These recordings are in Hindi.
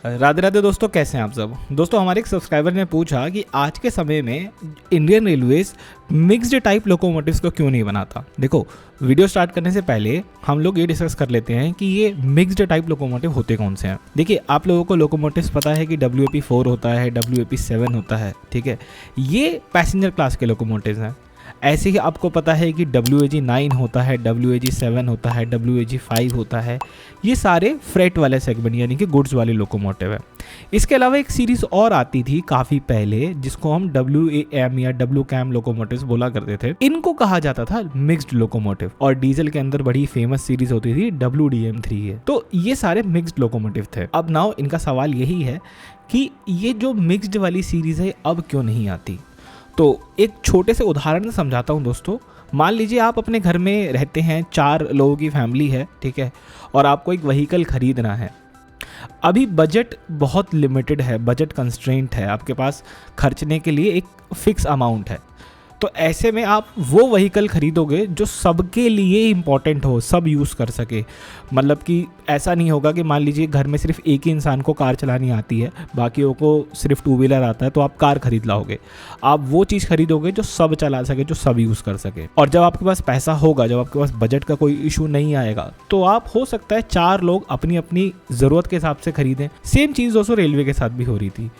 राधे राधे दोस्तों, कैसे हैं आप सब। दोस्तों, हमारे एक सब्सक्राइबर ने पूछा कि आज के समय में Indian railways mixed type locomotives को क्यों नहीं बनाता। देखो, वीडियो स्टार्ट करने से पहले हम लोग ये डिस्कस कर लेते हैं कि ये मिक्स्ड टाइप लोकोमोटिव होते कौन से हैं। देखिए, आप लोगों को लोकोमोटिव्स पता है कि WAP4 होता है, WAP7 होता है, ठीक है। ये पैसेंजर क्लास के लोकोमोटिव्स हैं। ऐसे ही आपको पता है कि WAG9 होता है, WAG7 होता है, WAG5 होता है। ये सारे फ्रेट वाले सेगमेंट यानी कि गुड्स वाले लोकोमोटिव है। इसके अलावा एक सीरीज़ और आती थी काफ़ी पहले जिसको हम WAM या WCAM लोकोमोटिव्स बोला करते थे। इनको कहा जाता था मिक्स्ड लोकोमोटिव। और डीजल के अंदर बड़ी फेमस सीरीज होती थी WDM3 है। तो ये सारे मिक्स्ड लोकोमोटिव थे। अब नाउ इनका सवाल यही है कि ये जो मिक्स्ड वाली सीरीज़ है अब क्यों नहीं आती। तो एक छोटे से उदाहरण से समझाता हूँ दोस्तों। मान लीजिए आप अपने घर में रहते हैं, 4 लोगों की फैमिली है, ठीक है, और आपको एक व्हीकल खरीदना है। अभी बजट बहुत लिमिटेड है, बजट कंस्ट्रेंट है, आपके पास खर्चने के लिए एक फिक्स अमाउंट है। तो ऐसे में आप वो व्हीकल खरीदोगे जो सबके लिए इम्पॉर्टेंट हो, सब यूज़ कर सके। मतलब कि ऐसा नहीं होगा कि मान लीजिए घर में सिर्फ एक ही इंसान को कार चलानी आती है, बाकियों को सिर्फ 2 व्हीलर आता है, तो आप कार खरीद लाओगे। आप वो चीज़ खरीदोगे जो सब चला सके, जो सब यूज़ कर सके। और जब आपके पास पैसा होगा, जब आपके पास बजट का कोई इशू नहीं आएगा, तो आप हो सकता है 4 लोग अपनी अपनी ज़रूरत के हिसाब से खरीदें। सेम चीज़ दोस्तों रेलवे के साथ भी हो रही थी।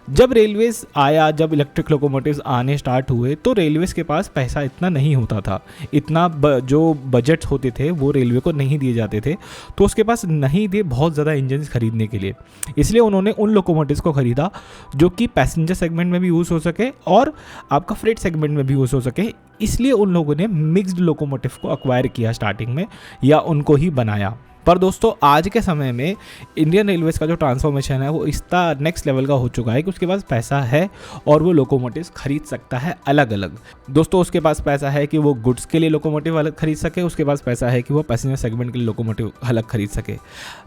जब रेलवेज आया, जब इलेक्ट्रिक लोकोमोटिव्स आने स्टार्ट हुए, तो रेलवेज के पास पैसा इतना नहीं होता था। इतना जो बजट्स होते थे वो रेलवे को नहीं दिए जाते थे, तो उसके पास नहीं थे बहुत ज़्यादा इंजन खरीदने के लिए। इसलिए उन्होंने उन लोकोमोटिव्स को ख़रीदा जो कि पैसेंजर सेगमेंट में भी यूज़ हो सके और आपका फ्रेट सेगमेंट में भी यूज़ हो सके। इसलिए उन लोगों ने मिक्स्ड लोकोमोटिव को अक्वायर किया स्टार्टिंग में, या उनको ही बनाया। पर दोस्तों, आज के समय में इंडियन रेलवेज़ का जो ट्रांसफॉर्मेशन है वो इतना नेक्स्ट लेवल का हो चुका है कि उसके पास पैसा है और वो लोकोमोटिव्स खरीद सकता है अलग अलग। दोस्तों, उसके पास पैसा है कि वो गुड्स के लिए लोकोमोटिव अलग खरीद सके, उसके पास पैसा है कि वो पैसेंजर सेगमेंट के लिए लोकोमोटिव अलग खरीद सके।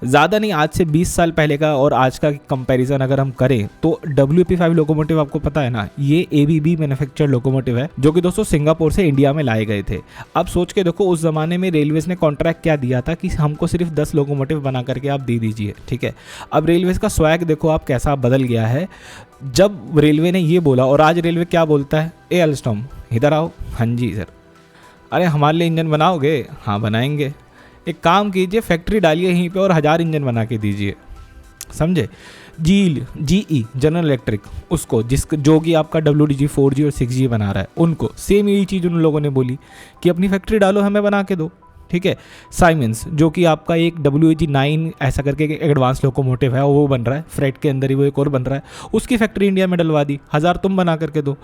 ज़्यादा नहीं, आज से 20 साल पहले का और आज का कंपेरिजन अगर हम करें तो WAP5 लोकोमोटिव आपको पता है ना, ये ABB मैन्युफैक्चर्ड लोकोमोटिव है, जो कि दोस्तों सिंगापुर से इंडिया में लाए गए थे। अब सोच के देखो, उस ज़माने में रेलवेज़ ने कॉन्ट्रैक्ट क्या दिया था कि हमको सिर्फ 10 लोकोमोटिव बना करके आप दे दीजिए, ठीक है। अब रेलवे का स्वैग देखो आप कैसा बदल गया है। जब रेलवे ने ये बोला, और आज रेलवे क्या बोलता है, ए अल्स्टॉम इधर आओ। हाँ जी सर। अरे हमारे लिए इंजन बनाओगे? हाँ बनाएंगे। एक काम कीजिए, फैक्ट्री डालिए यहीं पे और 1000 इंजन बना के दीजिए, समझे। GE जनरल इलेक्ट्रिक, उसको जो कि आपका WDG 4G और 6G बना रहा है, उनको सेम यही चीज़ उन लोगों ने बोली कि अपनी फैक्ट्री डालो, हमें बना के दो, ठीक है। साइमेंस, जो कि आपका एक WAG9 ऐसा करके एक एडवांस लोकोमोटिव है, वो बन रहा है फ्रेट के अंदर ही, वो एक और बन रहा है, उसकी फैक्ट्री इंडिया में डलवा दी, 1000 तुम बना करके दो।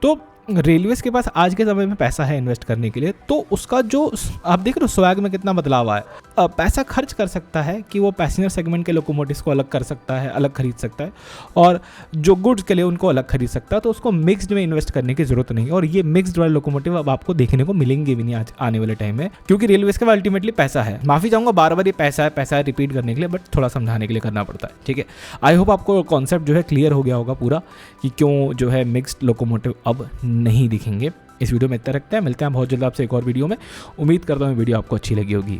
तो रेलवेज़ के पास आज के समय में पैसा है इन्वेस्ट करने के लिए, तो उसका जो आप देख रहे हो स्वैग में कितना बदलाव आया। पैसा खर्च कर सकता है कि वो पैसेंजर सेगमेंट के लोकोमोटिव्स को अलग कर सकता है, अलग खरीद सकता है, और जो गुड्स के लिए उनको अलग खरीद सकता है। तो उसको मिक्स्ड में इन्वेस्ट करने की जरूरत नहीं है। और ये मिक्स्ड वाले लोकोमोटिव अब आपको देखने को मिलेंगे भी नहीं आज आने वाले टाइम में, क्योंकि रेलवेज़ के पास अल्टीमेटली पैसा है। माफ़ी चाहूँगा बार बार ये पैसा है रिपीट करने के लिए, बट थोड़ा समझाने के लिए करना पड़ता है, ठीक है। आई होप आपको कॉन्सेप्ट जो है क्लियर हो गया होगा पूरा, कि क्यों जो है मिक्स्ड लोकोमोटिव अब नहीं दिखेंगे। इस वीडियो में इतना रखते हैं, मिलते हैं बहुत जल्द आपसे एक और वीडियो में। उम्मीद करता हूँ वीडियो आपको अच्छी लगी होगी।